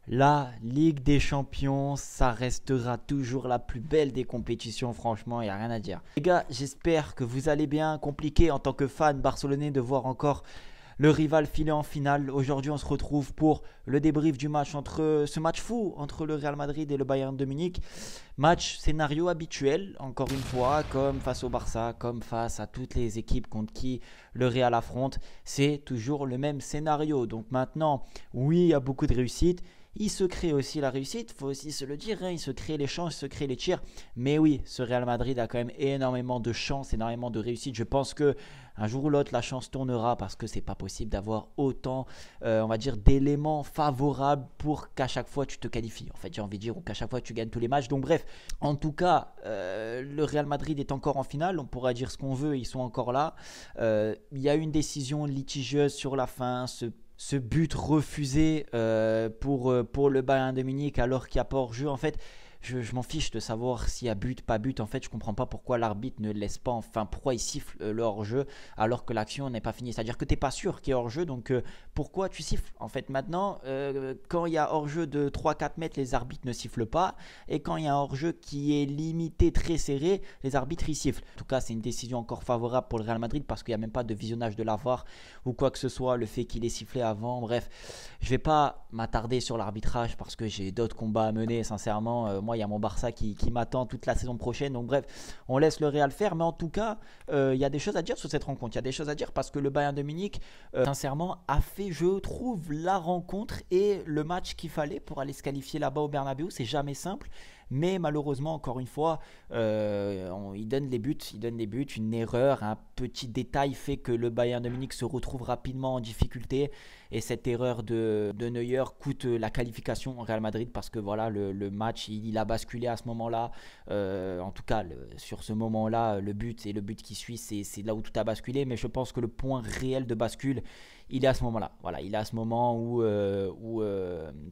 La Ligue des Champions, ça restera toujours la plus belle des compétitions, franchement, il n'y a rien à dire. Les gars, j'espère que vous allez bien. Compliqué en tant que fan barcelonais de voir encore le rival filer en finale. Aujourd'hui, on se retrouve pour le débrief du match entre ce match fou entre le Real Madrid et le Bayern de Munich. Match scénario habituel, encore une fois, comme face au Barça, comme face à toutes les équipes contre qui le Real affronte. C'est toujours le même scénario. Donc maintenant, oui, il y a beaucoup de réussite. Il se crée aussi la réussite, il faut aussi se le dire, hein, il se crée les chances, il se crée les tirs. Mais oui, ce Real Madrid a quand même énormément de chance, énormément de réussite. Je pense que un jour ou l'autre, la chance tournera parce que c'est pas possible d'avoir autant, on va dire, d'éléments favorables pour qu'à chaque fois tu te qualifies. En fait, j'ai envie de dire, ou qu'à chaque fois tu gagnes tous les matchs. Donc bref, en tout cas, le Real Madrid est encore en finale. On pourra dire ce qu'on veut, ils sont encore là. Il y a une décision litigieuse sur la fin, ce but refusé pour le Bayern de Munich alors qu'il n'y a pas hors-jeu. En fait, je m'en fiche de savoir s'il y a but, pas but. En fait, je comprends pas pourquoi l'arbitre ne laisse pas, enfin, pourquoi il siffle le hors-jeu alors que l'action n'est pas finie. C'est-à-dire que tu n'es pas sûr qu'il y ait hors-jeu, donc pourquoi tu siffles? En fait, maintenant, quand il y a hors-jeu de 3-4 mètres, les arbitres ne sifflent pas. Et quand il y a un hors-jeu qui est limité, très serré, les arbitres y sifflent. En tout cas, c'est une décision encore favorable pour le Real Madrid parce qu'il n'y a même pas de visionnage de la VAR ou quoi que ce soit, le fait qu'il ait sifflé avant. Bref, je vais pas m'attarder sur l'arbitrage parce que j'ai d'autres combats à mener. Sincèrement, moi, il y a mon Barça qui m'attend toute la saison prochaine. Donc, bref, on laisse le Real faire. Mais en tout cas, il y a des choses à dire sur cette rencontre. Il y a des choses à dire parce que le Bayern de Munich, sincèrement, a fait, je trouve, la rencontre et le match qu'il fallait pour aller se qualifier là-bas au Bernabeu. C'est jamais simple. Mais malheureusement, encore une fois, il donne les buts. Il donne les buts. Une erreur, un petit détail fait que le Bayern de Munich se retrouve rapidement en difficulté. Et cette erreur de Neuer coûte la qualification au Real Madrid parce que voilà, le match, il a basculé à ce moment-là. En tout cas, sur ce moment-là, le but et le but qui suit, c'est là où tout a basculé. Mais je pense que le point réel de bascule, il est à ce moment-là. Voilà, il est à ce moment où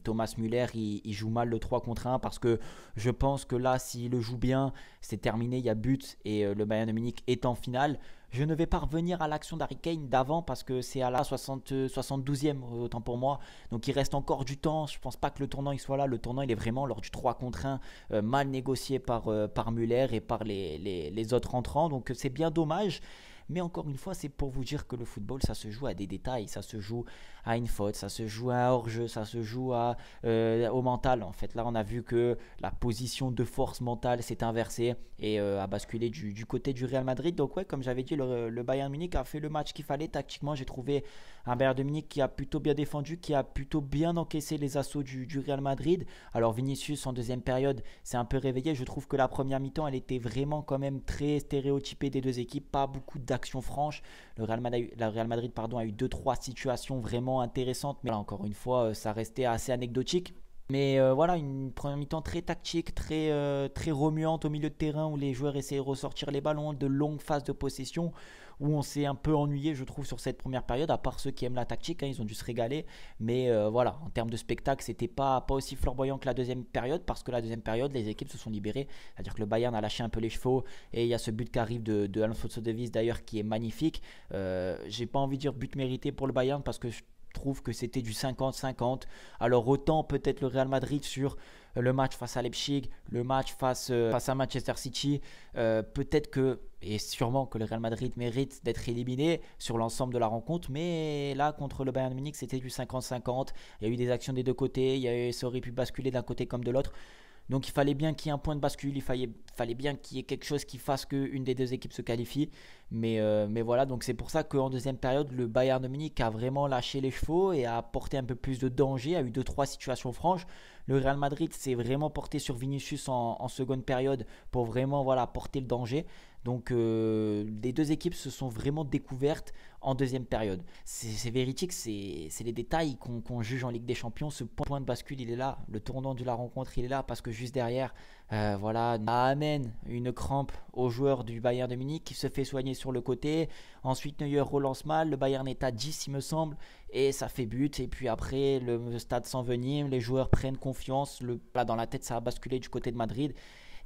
Thomas Müller il joue mal le 3 contre 1 parce que je pense que là, s'il le joue bien, c'est terminé, il y a but et le Bayern de Munich est en finale. Je ne vais pas revenir à l'action d'Harry Kane d'avant parce que c'est à la 72e, autant pour moi. Donc il reste encore du temps. Je ne pense pas que le tournant il soit là. Le tournant il est vraiment lors du 3 contre 1 mal négocié par Müller et par les autres entrants. Donc c'est bien dommage. Mais encore une fois, c'est pour vous dire que le football, ça se joue à des détails, ça se joue à une faute, ça se joue à un hors-jeu, ça se joue au mental. En fait, là, on a vu que la position de force mentale s'est inversée et a basculé du côté du Real Madrid. Donc, ouais, comme j'avais dit, le Bayern Munich a fait le match qu'il fallait. Tactiquement, j'ai trouvé un Bayern de Munich qui a plutôt bien défendu, qui a plutôt bien encaissé les assauts du Real Madrid. Alors, Vinicius, en deuxième période, s'est un peu réveillé. Je trouve que la première mi-temps, elle était vraiment quand même très stéréotypée des deux équipes. Pas beaucoup d'action franche. Le Real Madrid a eu 2-3 situations vraiment intéressantes, mais là encore une fois, ça restait assez anecdotique. Mais voilà, une première mi-temps très tactique, très remuante au milieu de terrain où les joueurs essayaient de ressortir les ballons, de longues phases de possession où on s'est un peu ennuyé, je trouve, sur cette première période, à part ceux qui aiment la tactique, hein, ils ont dû se régaler. Mais voilà, en termes de spectacle, c'était pas aussi flamboyant que la deuxième période, parce que la deuxième période, les équipes se sont libérées. C'est-à-dire que le Bayern a lâché un peu les chevaux, et il y a ce but qui arrive de Alonso Davies d'ailleurs, qui est magnifique. J'ai pas envie de dire but mérité pour le Bayern, parce que je trouve que c'était du 50-50. Alors autant peut-être le Real Madrid sur le match face à Leipzig, le match face à Manchester City, peut-être que, et sûrement que le Real Madrid mérite d'être éliminé sur l'ensemble de la rencontre, mais là contre le Bayern Munich c'était du 50-50, il y a eu des actions des deux côtés, ça aurait pu basculer d'un côté comme de l'autre. Donc il fallait bien qu'il y ait un point de bascule, il fallait bien qu'il y ait quelque chose qui fasse qu'une des deux équipes se qualifie. Mais voilà, donc c'est pour ça qu'en deuxième période, le Bayern de Munich a vraiment lâché les chevaux et a apporté un peu plus de danger, a eu deux trois situations franches. Le Real Madrid s'est vraiment porté sur Vinicius en seconde période pour vraiment voilà, porter le danger. Donc les deux équipes se sont vraiment découvertes en deuxième période. C'est véridique, c'est les détails qu'on juge en Ligue des Champions. Ce point de bascule, il est là. Le tournant de la rencontre, il est là parce que juste derrière, voilà, ça amène une crampe au joueur du Bayern de Munich qui se fait soigner sur le côté. Ensuite, Neuer relance mal. Le Bayern est à 10, il me semble. Et ça fait but. Et puis après, le stade s'envenime. Les joueurs prennent confiance. Là, dans la tête, ça a basculé du côté de Madrid.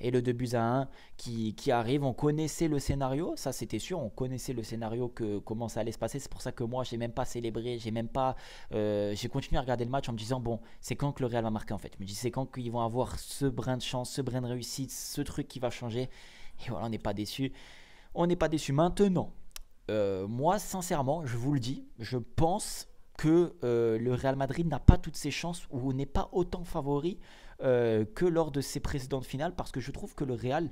et le 2-1 qui arrive. On connaissait le scénario, ça c'était sûr, on connaissait le scénario, comment ça allait se passer. C'est pour ça que moi j'ai même pas célébré, j'ai continué à regarder le match en me disant bon, c'est quand que le Real va marquer en fait. Je me dis c'est quand qu'ils vont avoir ce brin de chance, ce brin de réussite, ce truc qui va changer. Et voilà, on n'est pas déçu. On n'est pas déçu. Maintenant, moi sincèrement, je vous le dis, je pense que le Real Madrid n'a pas toutes ses chances ou n'est pas autant favori que lors de ses précédentes finales, parce que je trouve que le Real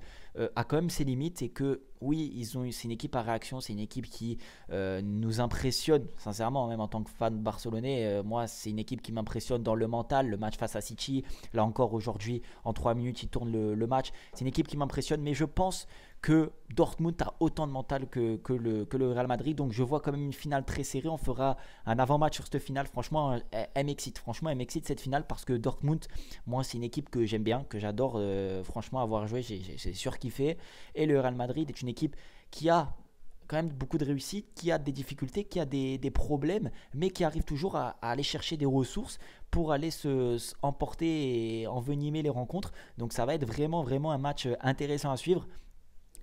a quand même ses limites et que oui, c'est une équipe à réaction, c'est une équipe qui nous impressionne sincèrement, même en tant que fan barcelonais. Moi c'est une équipe qui m'impressionne dans le mental. Le match face à City, là encore aujourd'hui en 3 minutes il tourne le match, c'est une équipe qui m'impressionne, mais je pense que Dortmund a autant de mental que le Real Madrid. Donc je vois quand même une finale très serrée. On fera un avant-match sur cette finale. Franchement, elle m'excite. Franchement, elle m'excite cette finale parce que Dortmund, moi, c'est une équipe que j'aime bien, que j'adore franchement avoir joué. J'ai surkiffé. Et le Real Madrid est une équipe qui a quand même beaucoup de réussite, qui a des difficultés, qui a des problèmes, mais qui arrive toujours à aller chercher des ressources pour aller se emporter et envenimer les rencontres. Donc ça va être vraiment un match intéressant à suivre.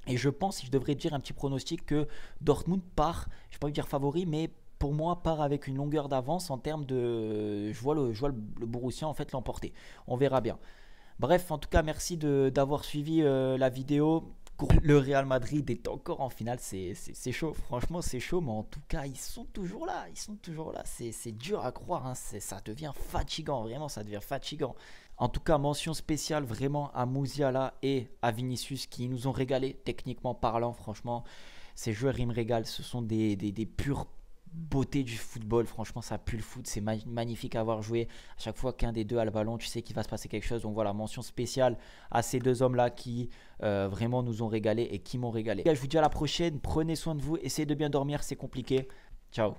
Et je pense, si je devrais dire un petit pronostic, que Dortmund part, je ne vais pas dire favori, mais pour moi part avec une longueur d'avance en termes de... Je vois le Borussia en fait l'emporter. On verra bien. Bref, en tout cas, merci d'avoir suivi la vidéo. Le Real Madrid est encore en finale, c'est chaud, franchement c'est chaud, mais en tout cas ils sont toujours là, c'est dur à croire, hein. Ça devient fatigant, vraiment ça devient fatigant. En tout cas, mention spéciale vraiment à Musiala et à Vinicius qui nous ont régalé techniquement parlant. Franchement, ces joueurs ils me régalent, ce sont des pures beautés du football. Franchement, ça pue le foot, c'est magnifique à avoir joué. À chaque fois qu'un des deux a le ballon, tu sais qu'il va se passer quelque chose. Donc voilà, mention spéciale à ces deux hommes là qui vraiment nous ont régalé et qui m'ont régalé. Je vous dis à la prochaine, prenez soin de vous, essayez de bien dormir, c'est compliqué. Ciao.